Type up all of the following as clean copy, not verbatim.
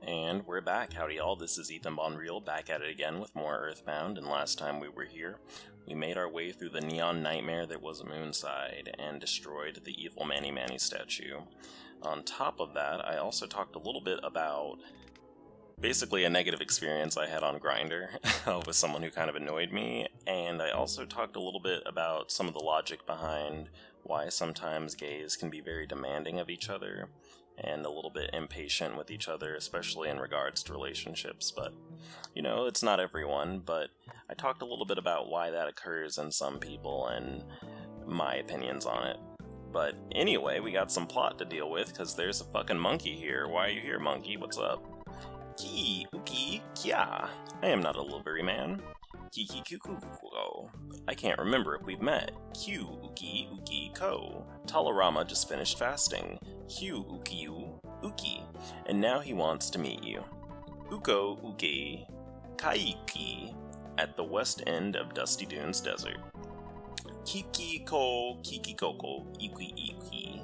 And we're back. Howdy y'all, this is Ethan Bonreal, back at it again with more Earthbound, and last time we were here, we made our way through the neon nightmare that was Moonside, and destroyed the evil Manny Manny statue. On top of that, I also talked a little bit about basically a negative experience I had on Grindr with someone who kind of annoyed me, and I also talked a little bit about some of the logic behind why sometimes gays can be very demanding of each other, and a little bit impatient with each other, especially in regards to relationships. But, you know, it's not everyone, but I talked a little bit about why that occurs in some people and my opinions on it. But anyway, we got some plot to deal with, because there's a fucking monkey here. Why are you here, monkey? What's up? Ki, uki, kya. I am not a livery man. Kiki kukuko. I can't remember if we've met. Q uki uki ko. Talarama just finished fasting. Q uki uki. And now he wants to meet you. Uko uki kaiki at the west end of Dusty Dunes Desert. Kiki koko iki iki.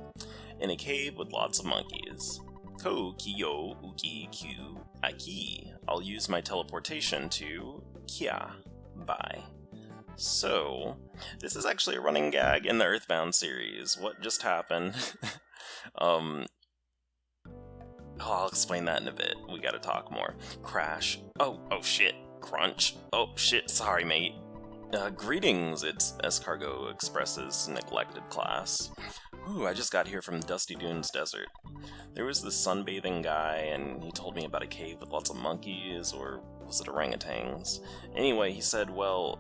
In a cave with lots of monkeys. Ko kiyo uki q aki. I'll use my teleportation to kya. Bye. So, this is actually a running gag in the Earthbound series. What just happened? I'll explain that in a bit. We gotta talk more. Crash. Oh shit. Crunch. Oh shit, sorry mate. Greetings, it's Escargot Express's neglected class. Ooh, I just got here from Dusty Dunes Desert. There was this sunbathing guy, and he told me about a cave with lots of monkeys, or was it orangutans? Anyway, he said, well...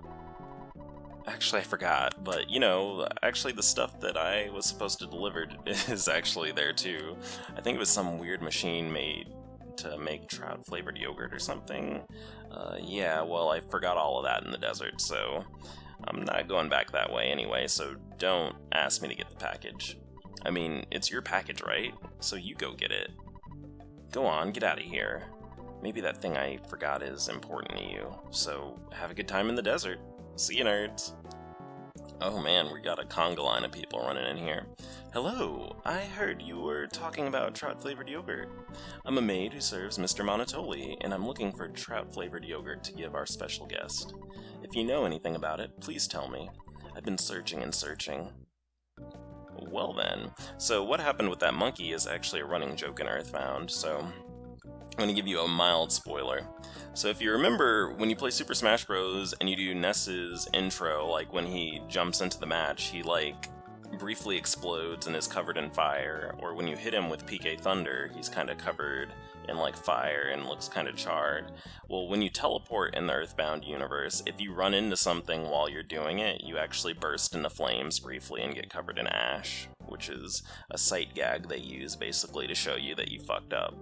Actually, I forgot, but, you know, actually the stuff that I was supposed to deliver is actually there too. I think it was some weird machine made to make trout-flavored yogurt or something. Yeah, well, I forgot all of that in the desert, so I'm not going back that way anyway, so don't ask me to get the package. I mean, it's your package, right? So you go get it. Go on, get out of here. Maybe that thing I forgot is important to you, so have a good time in the desert. See you, nerds. Oh man, we got a conga line of people running in here. Hello, I heard you were talking about trout-flavored yogurt. I'm a maid who serves Mr. Monotoli, and I'm looking for trout-flavored yogurt to give our special guest. If you know anything about it, please tell me. I've been searching and searching. Well then, so what happened with that monkey is actually a running joke in Earthbound, so I'm going to give you a mild spoiler. So if you remember, when you play Super Smash Bros. And you do Ness's intro, like when he jumps into the match, he like briefly explodes and is covered in fire, or when you hit him with PK Thunder, he's kind of covered in like fire and looks kind of charred. Well, when you teleport in the Earthbound universe, if you run into something while you're doing it, you actually burst into flames briefly and get covered in ash, which is a sight gag they use basically to show you that you fucked up.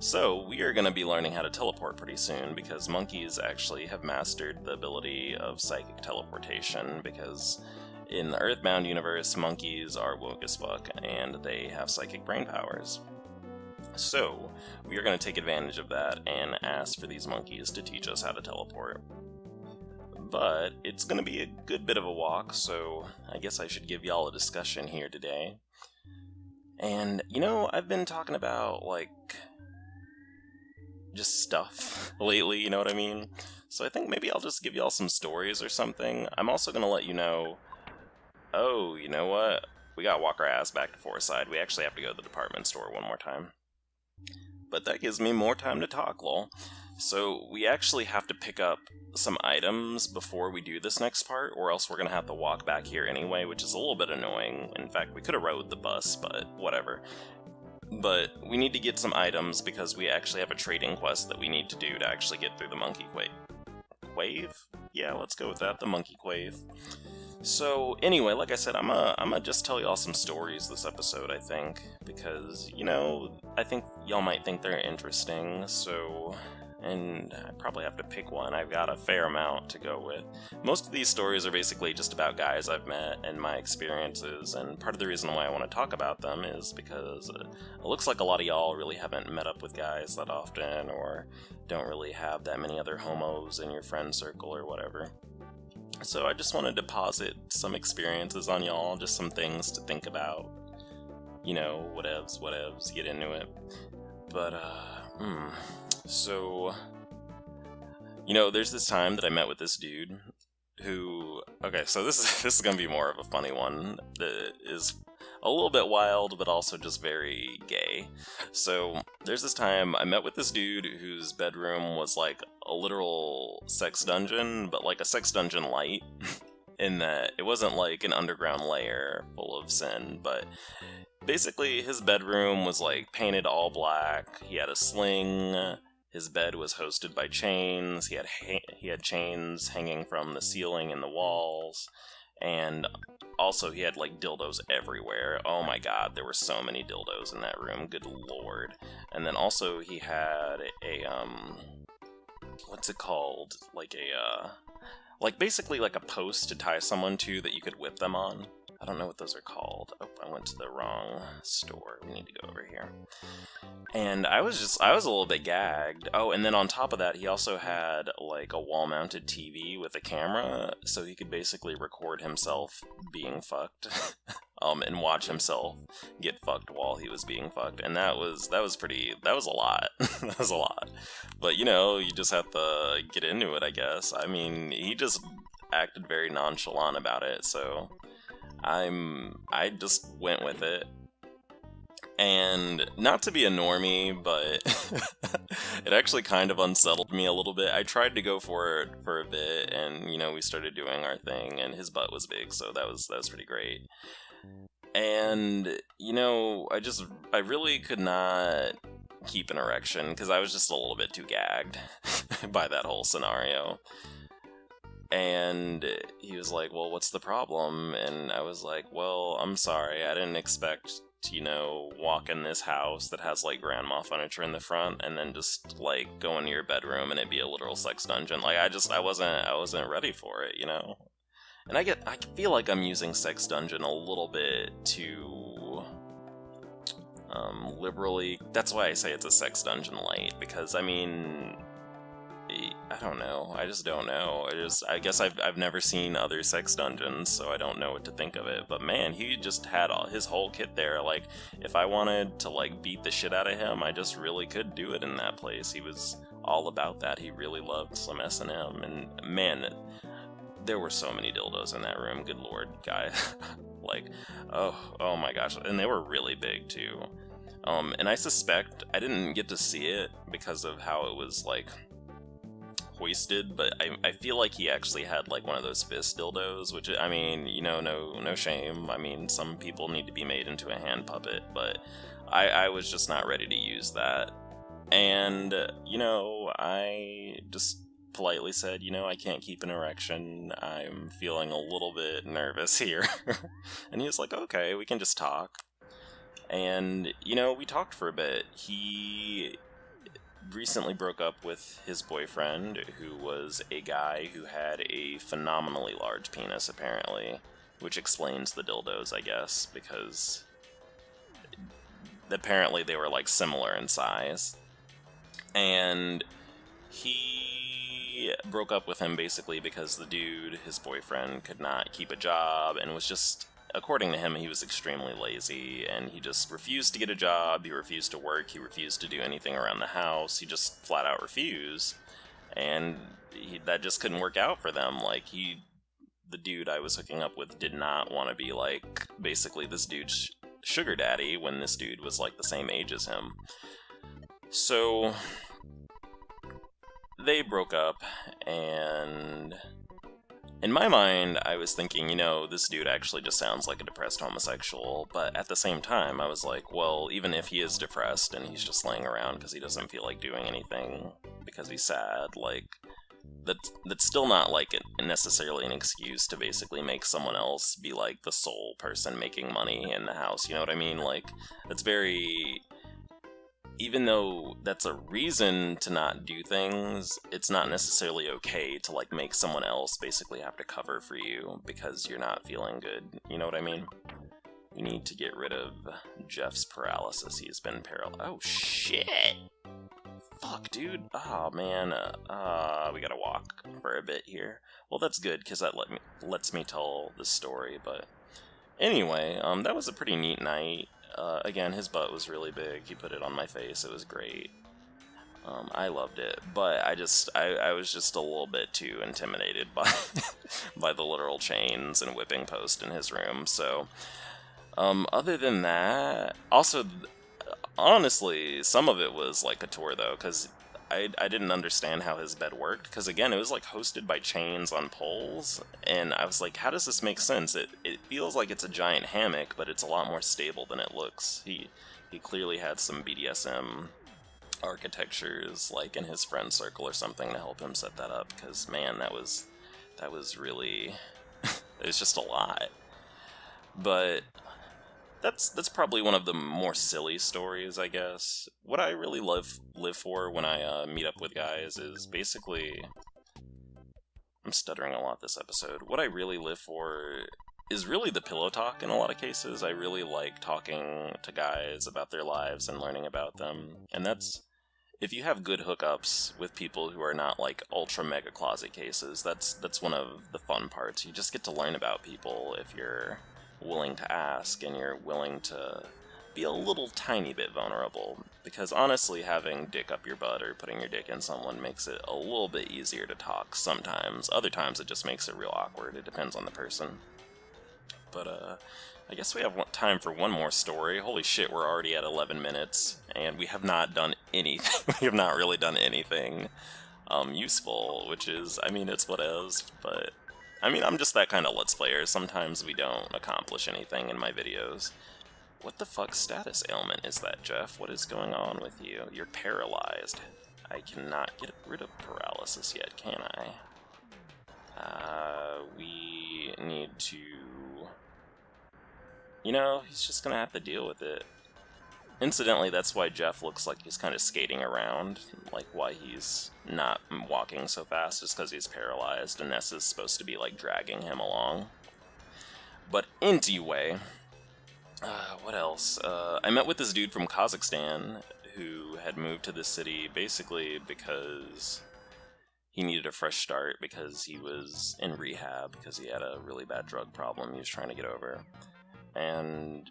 So, we are going to be learning how to teleport pretty soon, because monkeys actually have mastered the ability of psychic teleportation, because in the Earthbound universe, monkeys are woke as fuck, and they have psychic brain powers. So, we are going to take advantage of that and ask for these monkeys to teach us how to teleport. But, it's going to be a good bit of a walk, so I guess I should give y'all a discussion here today. And, you know, I've been talking about, like, just stuff lately, you know what I mean? So I think maybe I'll just give y'all some stories or something. I'm also going to let you know, oh, you know what? We gotta walk our ass back to Fourside. We actually have to go to the department store one more time. But that gives me more time to talk, lol. So we actually have to pick up some items before we do this next part, or else we're gonna have to walk back here anyway, which is a little bit annoying. In fact, we could have rode the bus, but whatever. But we need to get some items because we actually have a trading quest that we need to do to actually get through the Monkey Quave? Yeah, let's go with that, the Monkey Quave. So, anyway, like I said, I'm gonna just tell y'all some stories this episode, I think, because, you know, I think y'all might think they're interesting, so... And I probably have to pick one. I've got a fair amount to go with. Most of these stories are basically just about guys I've met and my experiences, and part of the reason why I want to talk about them is because it looks like a lot of y'all really haven't met up with guys that often, or don't really have that many other homos in your friend circle or whatever. So I just wanted to deposit some experiences on y'all, just some things to think about. You know, whatevs, get into it. But, So, there's this time that I met with this dude who... Okay, so this is gonna be more of a funny one that is a little bit wild, but also just very gay. So, there's this time I met with this dude whose bedroom was like a literal sex dungeon, but like a sex dungeon light, in that it wasn't like an underground lair full of sin, but basically his bedroom was like painted all black, he had a sling, his bed was hosted by chains, he had chains hanging from the ceiling and the walls, and also he had like dildos everywhere. Oh my god, there were so many dildos in that room, good lord. And then also he had a, what's it called? Like basically like a post to tie someone to that you could whip them on. I don't know what those are called. Oh, I went to the wrong store. We need to go over here. And I was a little bit gagged. Oh, and then on top of that, he also had like a wall-mounted TV with a camera, so he could basically record himself being fucked, and watch himself get fucked while he was being fucked. And that was a lot. That was a lot. But you just have to get into it, I guess. I mean, he just acted very nonchalant about it, so I just went with it. And not to be a normie, but it actually kind of unsettled me a little bit. I tried to go for it for a bit, and we started doing our thing, and his butt was big, so that was pretty great. And I really could not keep an erection because I was just a little bit too gagged by that whole scenario. And he was like, well, what's the problem? And I was like, well, I'm sorry, I didn't expect to, walk in this house that has, like, grandma furniture in the front, and then just, like, go into your bedroom and it'd be a literal sex dungeon. Like, I wasn't ready for it, And I feel like I'm using sex dungeon a little bit too, liberally. That's why I say it's a sex dungeon light, because, I mean... I don't know. I just don't know. I guess I've never seen other sex dungeons, so I don't know what to think of it. But man, he just had his whole kit there. Like, if I wanted to like beat the shit out of him, I just really could do it in that place. He was all about that. He really loved some S&M, and man, there were so many dildos in that room. Good lord, guy. Like, oh my gosh, and they were really big too. And I suspect I didn't get to see it because of how it was like hoisted, but I feel like he actually had like one of those fist dildos, which, I mean, no shame. I mean, some people need to be made into a hand puppet, but I was just not ready to use that. And, I just politely said, I can't keep an erection. I'm feeling a little bit nervous here. And he was like, okay, we can just talk. And, we talked for a bit. He recently broke up with his boyfriend, who was a guy who had a phenomenally large penis, apparently, which explains the dildos, I guess, because apparently they were, like, similar in size. And he broke up with him basically because the dude, his boyfriend, could not keep a job and was just... According to him, he was extremely lazy, and he just refused to get a job, he refused to work, he refused to do anything around the house, he just flat out refused, and that just couldn't work out for them. Like, the dude I was hooking up with did not want to be, like, basically this dude's sugar daddy when this dude was, like, the same age as him. So, they broke up, and... in my mind, I was thinking, this dude actually just sounds like a depressed homosexual, but at the same time, I was like, well, even if he is depressed and he's just laying around because he doesn't feel like doing anything because he's sad, like, that's still not, like, necessarily an excuse to basically make someone else be, like, the sole person making money in the house, you know what I mean? Like, that's very... Even though that's a reason to not do things, it's not necessarily okay to, like, make someone else basically have to cover for you because you're not feeling good. You know what I mean? We need to get rid of Jeff's paralysis. He's been paralyzed. Oh, shit! Fuck, dude. Oh, man. We gotta walk for a bit here. Well, that's good, because that lets me tell the story, but... Anyway, that was a pretty neat night. Again, his butt was really big. He put it on my face. It was great. I loved it, but I was just a little bit too intimidated by by the literal chains and whipping post in his room. So, other than that, also, honestly, some of it was like a tour though, because I didn't understand how his bed worked, because again, it was like hosted by chains on poles, and I was like, how does this make sense? It feels like it's a giant hammock, but it's a lot more stable than it looks. He clearly had some BDSM architectures like in his friend circle or something to help him set that up, because man, that was really it was just a lot. But that's probably one of the more silly stories, I guess. What I really live for when I meet up with guys is basically, I'm stuttering a lot this episode. What I really live for is really the pillow talk in a lot of cases. I really like talking to guys about their lives and learning about them. And that's, if you have good hookups with people who are not like ultra mega closet cases, that's one of the fun parts. You just get to learn about people if you're willing to ask and you're willing to be a little tiny bit vulnerable. Because honestly, having dick up your butt or putting your dick in someone makes it a little bit easier to talk sometimes. Other times it just makes it real awkward. It depends on the person. But I guess we have time for one more story. Holy shit, we're already at 11 minutes, and we have not done anything. We have not really done anything useful, which is, I mean, it's what is, but I mean, I'm just that kind of Let's Player. Sometimes we don't accomplish anything in my videos. What the fuck status ailment is that, Jeff? What is going on with you? You're paralyzed. I cannot get rid of paralysis yet, can I? We need to... You know, he's just gonna have to deal with it. Incidentally, that's why Jeff looks like he's kind of skating around, like why he's not walking so fast is because he's paralyzed, and Ness is supposed to be like dragging him along. But anyway, what else? I met with this dude from Kazakhstan who had moved to this city basically because he needed a fresh start because he was in rehab because he had a really bad drug problem he was trying to get over. And,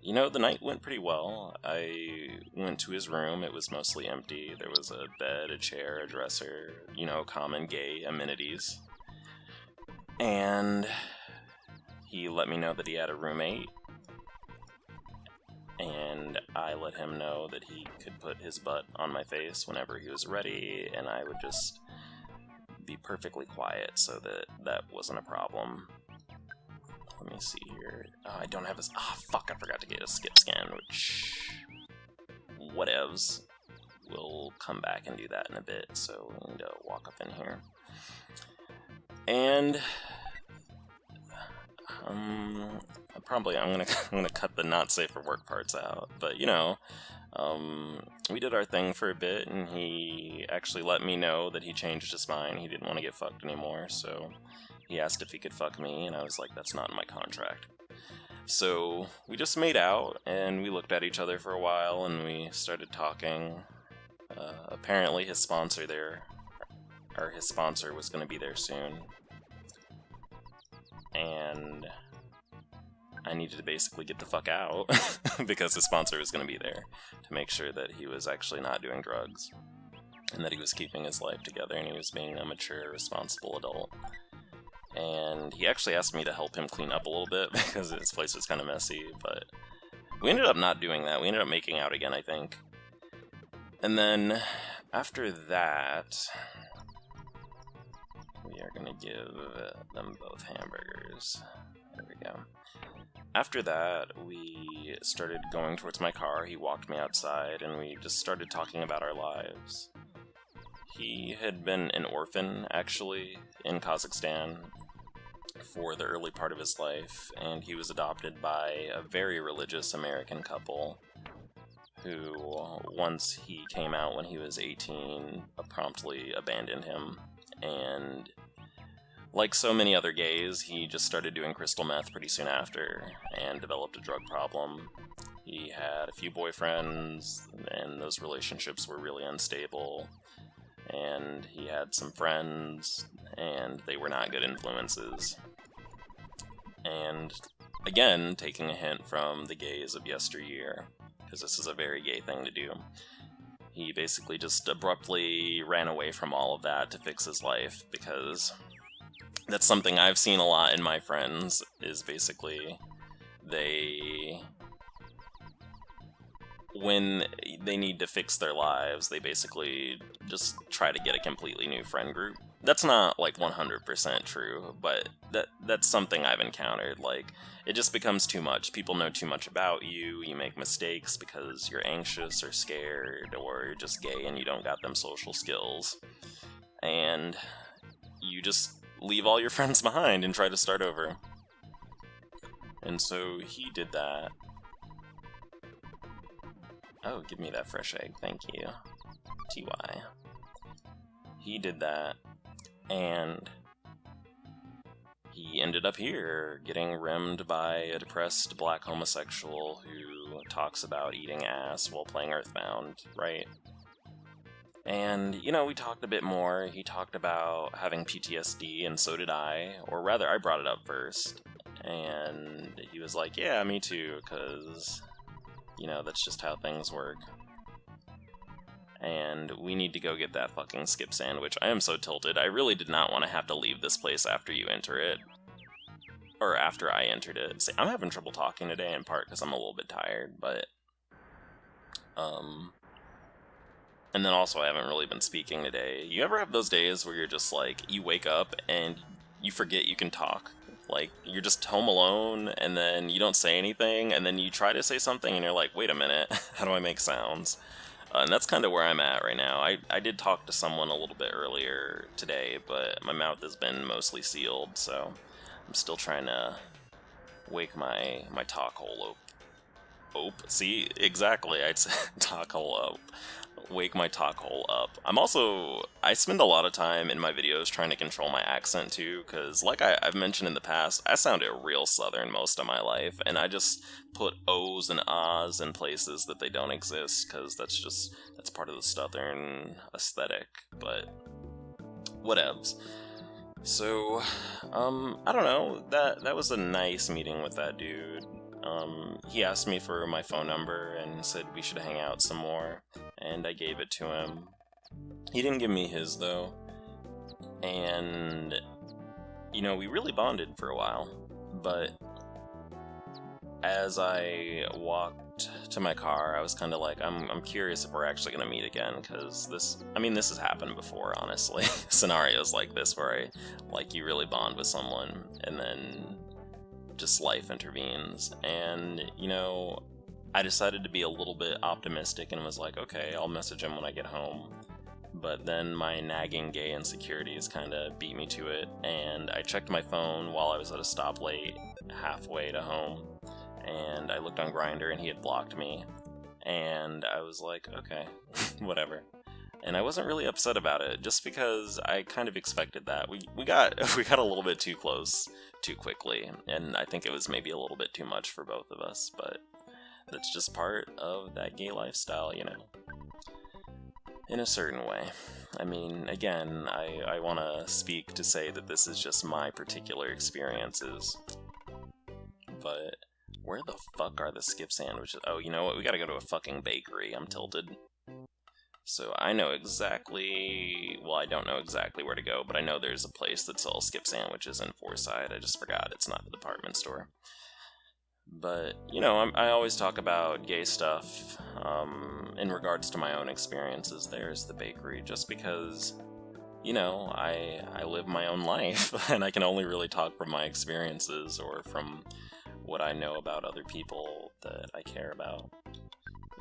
you know, the night went pretty well. I went to his room. It was mostly empty. There was a bed, a chair, a dresser, you know, common gay amenities. And he let me know that he had a roommate. And I let him know that he could put his butt on my face whenever he was ready, and I would just be perfectly quiet so that that wasn't a problem. Let me see here. Oh, I don't have his... Ah, fuck, I forgot to get a skip scan, which... Whatevs. We'll come back and do that in a bit, so we need to walk up in here. And... I'm gonna cut the not safe for work parts out, but you know, we did our thing for a bit, and he actually let me know that he changed his mind. He didn't want to get fucked anymore, so he asked if he could fuck me, and I was like, that's not in my contract. So we just made out, and we looked at each other for a while, and we started talking. Apparently his sponsor was going to be there soon. And I needed to basically get the fuck out because his sponsor was going to be there to make sure that he was actually not doing drugs and that he was keeping his life together and he was being a mature, responsible adult. And he actually asked me to help him clean up a little bit because his place was kind of messy, but we ended up not doing that. We ended up making out again, I think. And then after that... we are going to give them both hamburgers. There we go. After that, we started going towards my car. He walked me outside, and we just started talking about our lives. He had been an orphan, actually, in Kazakhstan for the early part of his life, and he was adopted by a very religious American couple who, once he came out when he was 18, promptly abandoned him. And like so many other gays, he just started doing crystal meth pretty soon after and developed a drug problem. He had a few boyfriends, and those relationships were really unstable. And he had some friends, and they were not good influences. And again, taking a hint from the gays of yesteryear, because this is a very gay thing to do, He basically just abruptly ran away from all of that to fix his life, because that's something I've seen a lot in my friends, is basically when they need to fix their lives, they basically just try to get a completely new friend group. That's not, like, 100% true, but that's something I've encountered. Like, it just becomes too much. People know too much about you, you make mistakes because you're anxious or scared, or you're just gay and you don't got them social skills. And you just leave all your friends behind and try to start over. And so he did that. Oh, give me that fresh egg, thank you. TY. He did that, and he ended up here, getting rimmed by a depressed black homosexual who talks about eating ass while playing Earthbound, right? And, you know, we talked a bit more. He talked about having PTSD, and so did I. Or rather, I brought it up first. And he was like, yeah, me too, because, you know, that's just how things work. And we need to go get that fucking skip sandwich. I am so tilted. I really did not want to have to leave this place after you enter it. Or after I entered it. See, I'm having trouble talking today, in part because I'm a little bit tired, but... And then also, I haven't really been speaking today. You ever have those days where you're just like, you wake up and you forget you can talk? Like, you're just home alone, and then you don't say anything, and then you try to say something, and you're like, wait a minute, how do I make sounds? And that's kind of where I'm at right now. I did talk to someone a little bit earlier today, but my mouth has been mostly sealed, so I'm still trying to wake my talk hole ope. See, exactly, I'd say talk hole up. Wake my talk hole up. I spend a lot of time in my videos trying to control my accent too, because like I've mentioned in the past, I sounded real southern most of my life, and I just put O's and ahs in places that they don't exist, because that's part of the southern aesthetic, but whatevs. So, I don't know, that was a nice meeting with that dude. He asked me for my phone number and said we should hang out some more, and I gave it to him. He didn't give me his, though, and, you know, we really bonded for a while, but as I walked to my car, I was kind of like, I'm curious if we're actually going to meet again, because this has happened before, honestly. Scenarios like this where you really bond with someone, and then just life intervenes, and, you know, I decided to be a little bit optimistic and was like, okay, I'll message him when I get home. But then my nagging gay insecurities kind of beat me to it, and I checked my phone while I was at a stoplight halfway to home, and I looked on Grindr and he had blocked me, and I was like, okay, whatever. And I wasn't really upset about it, just because I kind of expected that. We got a little bit too close too quickly, and I think it was maybe a little bit too much for both of us, but that's just part of that gay lifestyle, you know. In a certain way. I mean, again, I want to speak to say that this is just my particular experiences, but where the fuck are the skip sandwiches? Oh, you know what? We gotta go to a fucking bakery. I'm tilted. So I know exactly, well, I don't know exactly where to go, but I know there's a place that sells skip sandwiches in Fourside. I just forgot, it's not the department store. But, you know, I always talk about gay stuff in regards to my own experiences. There's the bakery, just because, you know, I live my own life, and I can only really talk from my experiences or from what I know about other people that I care about.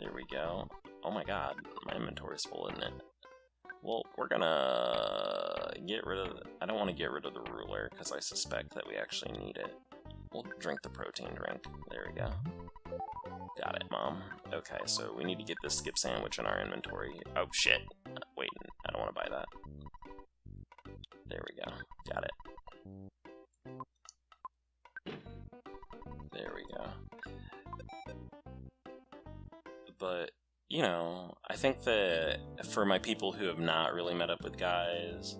There we go. Oh my god, my inventory's full, isn't it? Well, we're gonna get rid of... I don't want to get rid of the ruler, because I suspect that we actually need it. We'll drink the protein drink. There we go. Got it, Mom. Okay, so we need to get this skip sandwich in our inventory. Oh, shit. Wait, I don't want to buy that. There we go. Got it. There we go. But, you know, I think that for my people who have not really met up with guys,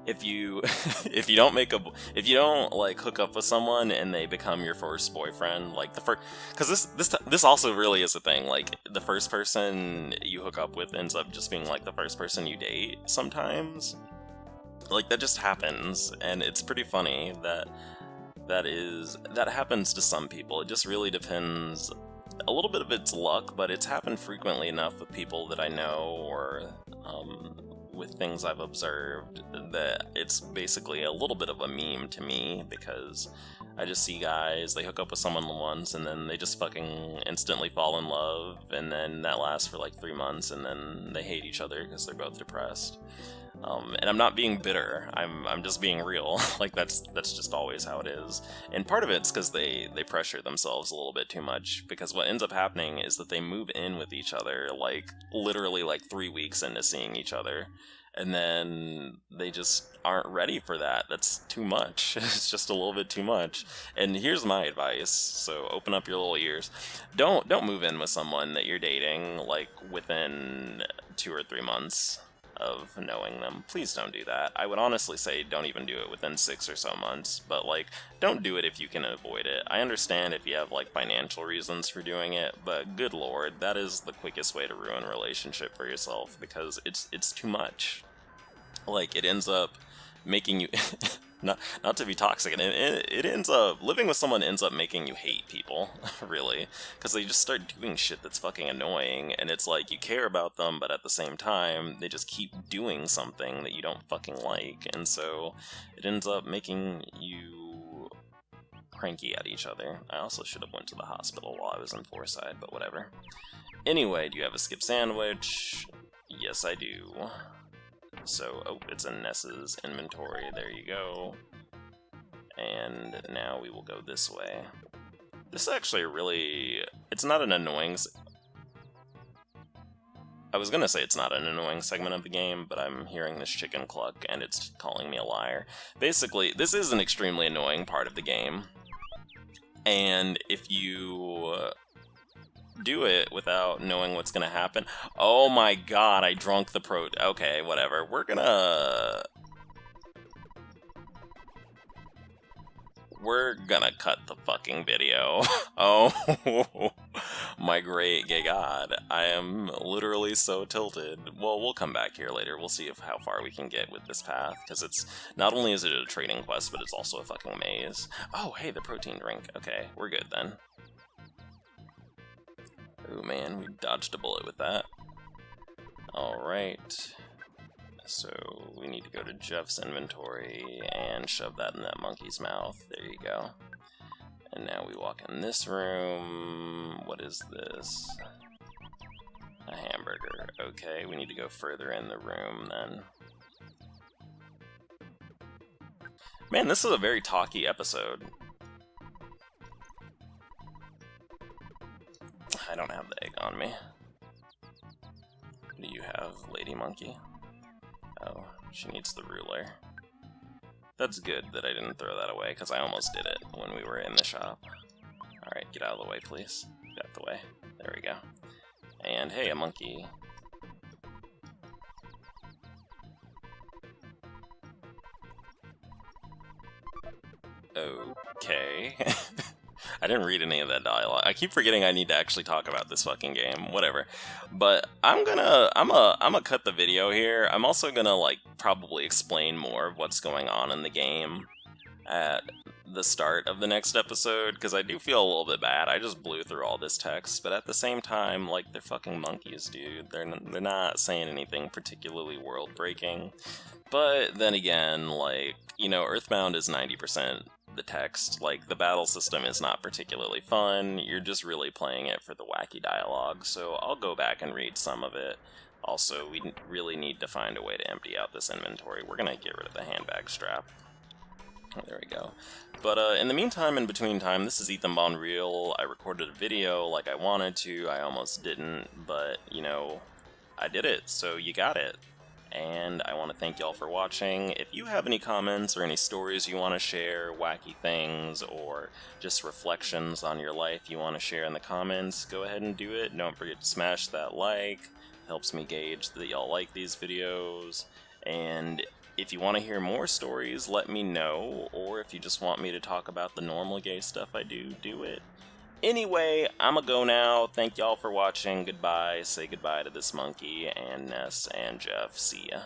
if you if you don't if you don't like hook up with someone and they become your first boyfriend, like the first, because this also really is a thing, like the first person you hook up with ends up just being like the first person you date sometimes. Like that just happens, and it's pretty funny that that happens to some people. It just really depends. A little bit of it's luck, but it's happened frequently enough with people that I know, or with things I've observed, that it's basically a little bit of a meme to me, because I just see guys, they hook up with someone once and then they just fucking instantly fall in love, and then that lasts for like 3 months, and then they hate each other because they're both depressed. And I'm not being bitter, I'm just being real. Like that's just always how it is. And part of it's because they pressure themselves a little bit too much, because what ends up happening is that they move in with each other like literally like 3 weeks into seeing each other, and then they just aren't ready for that. That's too much. It's just a little bit too much. And here's my advice, so open up your little ears. Don't move in with someone that you're dating like within 2 or 3 months of knowing them. Please don't do that. I would honestly say don't even do it within 6 or so months, but like don't do it if you can avoid it. I understand if you have like financial reasons for doing it, but good lord, that is the quickest way to ruin a relationship for yourself, because it's too much. Like it ends up making you not to be toxic, and it ends up, living with someone ends up making you hate people, really, because they just start doing shit that's fucking annoying, and it's like you care about them, but at the same time they just keep doing something that you don't fucking like, and so it ends up making you cranky at each other. I also should have went to the hospital while I was in Fourside, but whatever. Anyway, do you have a skip sandwich? Yes, I do. So, oh, it's in Ness's inventory, there you go. And now we will go this way. This is actually really, it's not an annoying, I was gonna say it's not an annoying segment of the game, but I'm hearing this chicken cluck and it's calling me a liar. Basically, this is an extremely annoying part of the game. And if you do it without knowing what's gonna happen. Oh my god, I drunk the okay, whatever. We're gonna cut the fucking video. Oh my great gay god. I am literally so tilted. Well, we'll come back here later. We'll see how far we can get with this path, because it's not only is it a trading quest, but it's also a fucking maze. Oh, hey, the protein drink. Okay, we're good then. Oh man, we dodged a bullet with that. Alright. So, we need to go to Jeff's inventory and shove that in that monkey's mouth. There you go. And now we walk in this room. What is this? A hamburger. Okay, we need to go further in the room then. Man, this is a very talky episode. I don't have the egg on me. What do you have, Lady Monkey? Oh, she needs the ruler. That's good that I didn't throw that away, because I almost did it when we were in the shop. Alright, get out of the way, please. Get out of the way. There we go. And hey, a monkey. Okay. I didn't read any of that dialogue. I keep forgetting I need to actually talk about this fucking game. Whatever. But I'm gonna cut the video here. I'm also gonna like probably explain more of what's going on in the game at the start of the next episode, because I do feel a little bit bad. I just blew through all this text, but at the same time, like, they're fucking monkeys, dude. They're not saying anything particularly world-breaking. But then again, like, you know, Earthbound is 90% the text. Like, the battle system is not particularly fun. You're just really playing it for the wacky dialogue, so I'll go back and read some of it. Also, we really need to find a way to empty out this inventory. We're gonna get rid of the handbag strap. There we go. But in the meantime, in between time, this is Ethan Bonreal. I recorded a video like I wanted to. I almost didn't, but, you know, I did it, so you got it. And I want to thank y'all for watching. If you have any comments or any stories you want to share, wacky things, or just reflections on your life you want to share in the comments, go ahead and do it. Don't forget to smash that like. Helps me gauge that y'all like these videos. And If you want to hear more stories, let me know, or if you just want me to talk about the normal gay stuff I do it. Anyway, I'ma go now. Thank y'all for watching. Goodbye. Say goodbye to this monkey, and Ness, and Jeff. See ya.